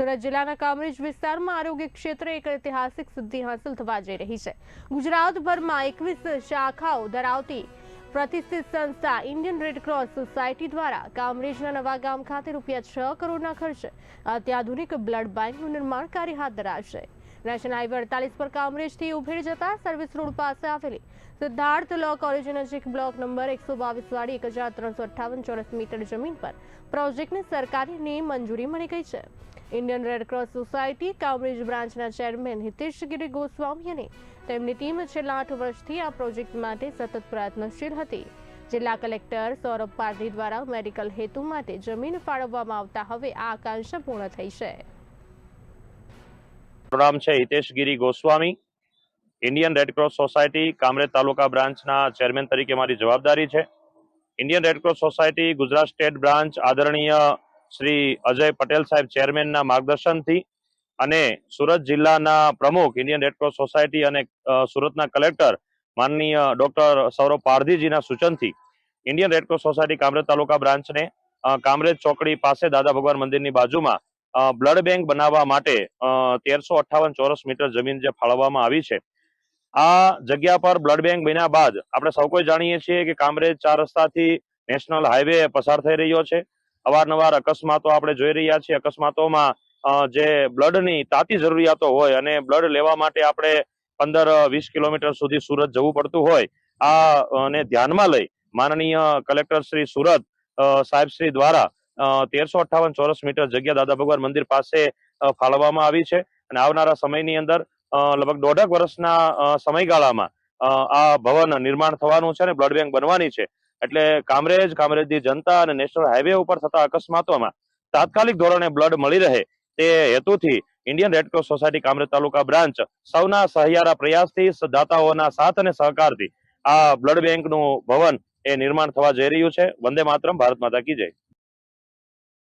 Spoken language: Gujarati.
સુરત જિલ્લાના કામરેજ વિસ્તારમાં આરોગ્ય ક્ષેત્રે એક ઐતિહાસિક સિદ્ધિ હાંસલ થવા જઈ રહી છે। ગુજરાતભરમાં 21 શાખાઓ ધરાવતી પ્રતિષ્ઠિત સંસ્થા ઇન્ડિયન રેડ ક્રોસ સોસાયટી દ્વારા કામરેજના નવા ગામ ખાતે ₹6 કરોડના ખર્ચે અત્યાધુનિક બ્લડ બેંકનું નિર્માણ કાર્ય હાથ ધરાશે। નેશનલ હાઈવે 48 પર કામરેજથી ઉભેડ જતા સર્વિસ રોડ પાસે આવેલી સિદ્ધાર્થ લો કોલેજ નજીક બ્લોક નંબર 122 વાળી 1358 ચોરસ મીટર જમીન પર પ્રોજેક્ટની સરકારી મંજૂરી મળી ગઈ છે। Indian Red Cross Society Kamrej બ્રાન્ચના ચેરમેન હિતેશગીરી ગોસ્વામી અને તેમની ટીમ છેલ્લા 8 વર્ષથી આ પ્રોજેક્ટ માટે સતત પ્રયત્નશીલ હતી। જિલ્લા કલેક્ટર સૌરભ પારધી દ્વારા મેડિકલ હેતુ માટે જમીન ફાળવવામાં આવતા હવે આ આકાંક્ષા પૂર્ણ થઈ છે। નામ છે Hiteshgiri Goswami. Indian Red Cross Society Kamrej taluka બ્રાન્ચના ચેરમેન તરીકે મારી જવાબદારી છે। Indian Red Cross Society Gujarat state branch આદરણીય શ્રી અજય પટેલ સાહેબ ચેરમેનના માર્ગદર્શનથી અને સુરત જિલ્લાના પ્રમુખ ઇન્ડિયન રેડ ક્રોસ સોસાયટી અને સુરતના કલેક્ટર માનનીય ડોક્ટર સૌરભ પારધીજીના સૂચનથી Indian Red Cross Society Kamrej taluka બ્રાન્ચને કામરેજ ચોકડી પાસે દાદા ભગવાન મંદિરની બાજુમાં બ્લડ બેંક બનાવવા માટે 1358 ચોરસ મીટર જમીન જે ફાળવવામાં આવી છે। આ જગ્યા પર બ્લડ બેંક બન્યા બાદ આપણે સૌ કોઈ જાણીએ છીએ કે કામરેજ 4 રસ્તાથી નેશનલ હાઈવે પસાર થઈ રહ્યો છે। અવારનવાર અકસ્માતો આપણે જોઈ રહ્યા છીએ। અકસ્માતોમાં જે બ્લડની તાતી જરૂરિયાતો હોય અને બ્લડ લેવા માટે આપણે 15-20 કિલોમીટર સુધી સુરત જવું પડતું હોય, આને ધ્યાનમાં લઈ માનનીય કલેક્ટર શ્રી સુરત સાહેબ શ્રી દ્વારા 1358 ચોરસ મીટર જગ્યા દાદા ભગવાન મંદિર પાસે ફાળવવામાં આવી છે અને આવનારા સમયની અંદર લગભગ 1.5 વર્ષના સમયગાળામાં આ ભવન નિર્માણ થવાનું છે અને બ્લડ બેંક બનવાની છે। એટલે કામરેજની જનતા અને નેશનલ હાઈવે ઉપર થતા અકસ્માતોમાં તાત્કાલિક ધોરણે બ્લડ મળી રહે તે હેતુથી Indian Red Cross Society Kamrej taluka branch સૌના સહિયારા પ્રયાસથી દાતાઓના સાથ અને સહકારથી આ બ્લડ બેંકનું ભવન એ નિર્માણ થવા જઈ રહ્યું છે। વંદે માતરમ, ભારત માતા કી જય।